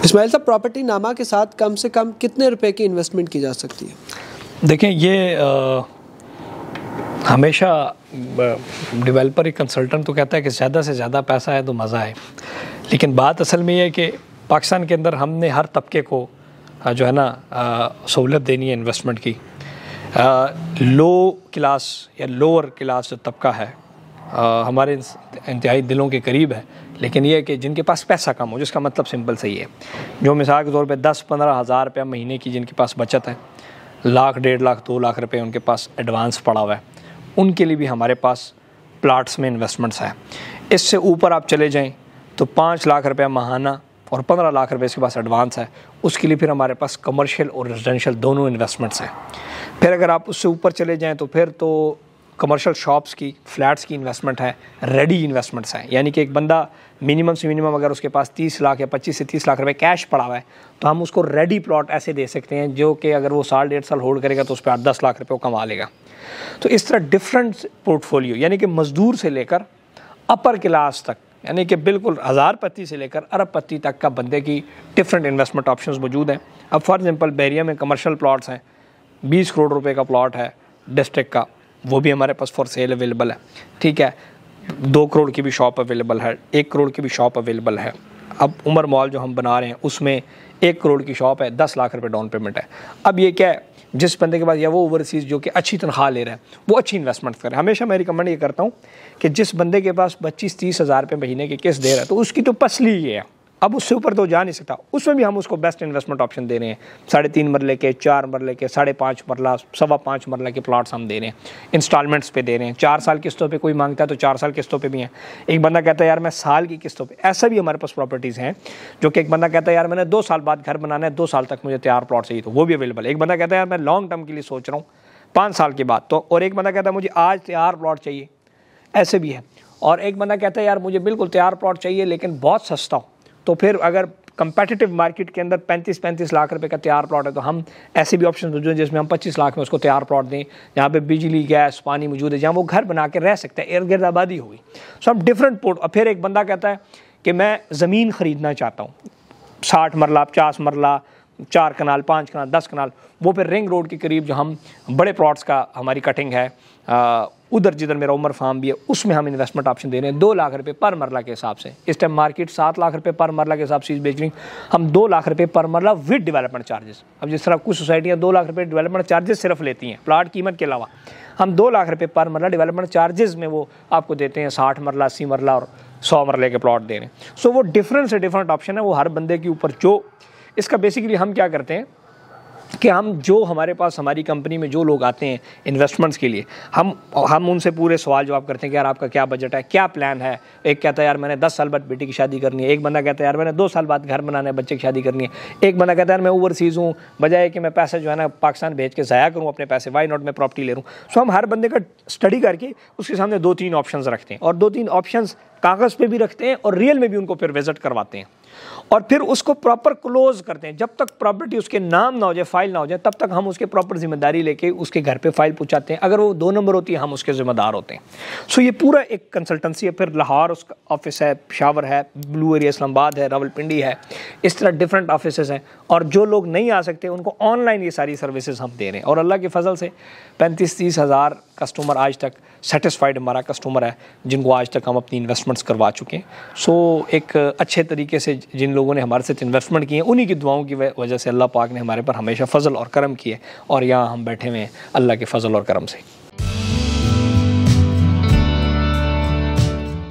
इस्माइल साहब, प्रॉपर्टी नामा के साथ कम से कम कितने रुपए की इन्वेस्टमेंट की जा सकती है? देखें, ये हमेशा डेवलपर एक कंसल्टेंट तो कहता है कि ज़्यादा से ज़्यादा पैसा है तो मज़ा है, लेकिन बात असल में ये है कि पाकिस्तान के अंदर हमने हर तबके को जो है ना सहूलत देनी है इन्वेस्टमेंट की। लो क्लास या लोअर क्लास जो तबका है हमारे इंतहाई दिलों के करीब है, लेकिन ये है कि जिनके पास पैसा कम हो, जिसका मतलब सिंपल सही है, जो मिसाल के तौर पे 10-15 हज़ार रुपया महीने की जिनके पास बचत है, लाख, 1.5 लाख, 2 लाख रुपए उनके पास एडवांस पड़ा हुआ है, उनके लिए भी हमारे पास प्लाट्स में इन्वेस्टमेंट्स हैं। इससे ऊपर आप चले जाएं तो 5 लाख रुपया माहाना और 15 लाख रुपए इसके पास एडवांस है, उसके लिए फिर हमारे पास कमर्शियल और रेजिडेंशियल दोनों इन्वेस्टमेंट्स हैं। फिर अगर आप उससे ऊपर चले जाएँ तो फिर तो कमर्शियल शॉप्स की, फ्लैट्स की इन्वेस्टमेंट है, रेडी इन्वेस्टमेंट्स हैं। यानी कि एक बंदा मिनिमम से मिनिमम अगर उसके पास 30 लाख या 25 से 30 लाख रुपए कैश पड़ा हुआ है तो हम उसको रेडी प्लॉट ऐसे दे सकते हैं जो कि अगर वो 1.5 साल होल्ड करेगा तो उस पर 8-10 लाख रुपए वो कमा लेगा। तो इस तरह डिफरेंट पोर्टफोलियो, यानी कि मज़दूर से लेकर अपर क्लास तक, यानी कि बिल्कुल हज़ारपति से लेकर अरबपति तक का बंदे की डिफरेंट इन्वेस्टमेंट ऑप्शंस मौजूद हैं। अब फॉर एग्जांपल बहरिया में कमर्शियल प्लॉट्स हैं, 20 करोड़ रुपए का प्लॉट है डिस्ट्रिक्ट का, वो भी हमारे पास फॉर सेल अवेलेबल है। ठीक है, 2 करोड़ की भी शॉप अवेलेबल है, 1 करोड़ की भी शॉप अवेलेबल है। अब उमर मॉल जो हम बना रहे हैं उसमें 1 करोड़ की शॉप है, 10 लाख रुपए डाउन पेमेंट है। अब ये क्या है, जिस बंदे के पास या वो ओवरसीज़ जो कि अच्छी तनख्वाह ले रहा है वो अच्छी इन्वेस्टमेंट करे। हमेशा मैं रिकमेंड ये करता हूँ कि जिस बंदे के पास 25-30 हज़ार रुपये महीने की किस्त दे रहा है तो उसकी तो पसली ये है, अब उससे ऊपर तो जा नहीं सकता। उसमें भी हम उसको बेस्ट इन्वेस्टमेंट ऑप्शन दे रहे हैं। 3.5 मरले के, 4 मरले के, 5.5 मरला, 5.25 मरला के प्लॉट्स हम दे रहे हैं, इंस्टॉलमेंट्स पे दे रहे हैं। 4 साल किस्तों पे कोई मांगता है तो 4 साल किस्तों पे भी हैं। एक बंदा कहता है यार मैं साल की किस्तों पे, ऐसा भी हमारे पास प्रॉपर्टीज़ हैं जो कि एक बंदा कहता है यार मैंने 2 साल बाद घर बनाना है, 2 साल तक मुझे तैयार प्लॉट चाहिए, तो वो भी अवेलेबल है। एक बंदा कहता है यार मैं लॉन्ग टर्म के लिए सोच रहा हूँ 5 साल के बाद, तो और एक बंदा कहता है मुझे आज तैयार प्लॉट चाहिए, ऐसे भी है। और एक बंदा कहता है यार मुझे बिल्कुल तैयार प्लॉट चाहिए लेकिन बहुत सस्ता हो, तो फिर अगर कंपेटिटिव मार्केट के अंदर 35-35 लाख रुपए का तैयार प्लॉट है तो हम ऐसे भी ऑप्शन मौजूद हैं जिसमें हम 25 लाख में उसको तैयार प्लॉट दें, जहाँ पे बिजली, गैस, पानी मौजूद है, जहाँ वो घर बना के रह सकता है, इर्द गिर्द आबादी होगी। सो हम डिफरेंट पोर्ट। और फिर एक बंदा कहता है कि मैं ज़मीन ख़रीदना चाहता हूँ, 60 मरला, 50 मरला, 4 कनाल, 5 कनाल, 10 कनाल, वो फिर रिंग रोड के करीब जो हम बड़े प्लॉट्स का हमारी कटिंग है, उधर जिधर मेरा उमर फार्म भी है, उसमें हम इन्वेस्टमेंट ऑप्शन दे रहे हैं 2 लाख रुपए पर मरला के हिसाब से। इस टाइम मार्केट 7 लाख रुपए पर मरला के हिसाब से बेच रही, हम 2 लाख रुपए पर मरला विद डेवलपमेंट चार्जेस। अब जिस तरह कुछ सोसाइटियाँ 2 लाख रुपए डेवलपमेंट चार्जेस सिर्फ लेती हैं प्लाट कीमत के अलावा, हम 2 लाख रुपए पर मरला डेवलपमेंट चार्जेस में वो आपको देते हैं। 60 मरला, 80 मरला और 100 मरले के प्लॉट दे रहे हैं। सो वो डिफरेंट से डिफरेंट ऑप्शन है, वो हर बंदे के ऊपर। जो इसका बेसिकली हम क्या करते हैं कि हम जो हमारे पास हमारी कंपनी में जो लोग आते हैं इन्वेस्टमेंट्स के लिए, हम उनसे पूरे सवाल जवाब करते हैं कि यार आपका क्या बजट है, क्या प्लान है। एक कहता है यार मैंने 10 साल बाद बेटी की शादी करनी है, एक बंदा कहता है यार मैंने 2 साल बाद घर बनाना है, बच्चे की शादी करनी है, एक बंदा कहता है यार मैं ओवरसीज़ हूँ, बजाय कि मैं पैसा जो है ना पाकिस्तान भेज के ज़ाया करूँ अपने पैसे, वाई नॉट मैं प्रॉपर्टी ले रहा हूँ। सो हम हर बंदे का स्टडी करके उसके सामने 2-3 ऑप्शन रखते हैं और 2-3 ऑप्शन कागज़ पे भी रखते हैं और रियल में भी उनको फिर विजिट करवाते हैं और फिर उसको प्रॉपर क्लोज करते हैं। जब तक प्रॉपर्टी उसके नाम ना हो जाए, फाइल ना हो जाए, तब तक हम उसके प्रॉपर जिम्मेदारी लेके उसके घर पे फाइल पहुंचाते हैं। अगर वो 2 नंबर होती है हम उसके जिम्मेदार होते हैं। सो ये पूरा एक कंसल्टेंसी है। फिर लाहौर उसका ऑफिस है, पेशावर है, ब्लू एरिया इस्लामाबाद है, रावलपिंडी है, इस तरह डिफरेंट ऑफिस हैं। और जो लोग नहीं आ सकते उनको ऑनलाइन ये सारी सर्विसेज हम दे रहे हैं और अल्लाह के फजल से 35-30 हज़ार कस्टमर आज तक सेटिस्फाइड हमारा कस्टमर है, जिनको आज तक हम अपनी इन्वेस्टमेंट्स करवा चुके हैं। सो एक अच्छे तरीके से जिन लोगों ने हमारे साथ इन्वेस्टमेंट की है, उन्हीं की दुआओं की वजह से अल्लाह पाक ने हमारे पर हमेशा फ़ज़ल और करम किए और यहाँ हम बैठे हुए हैं अल्लाह के फ़ज़ल और करम से।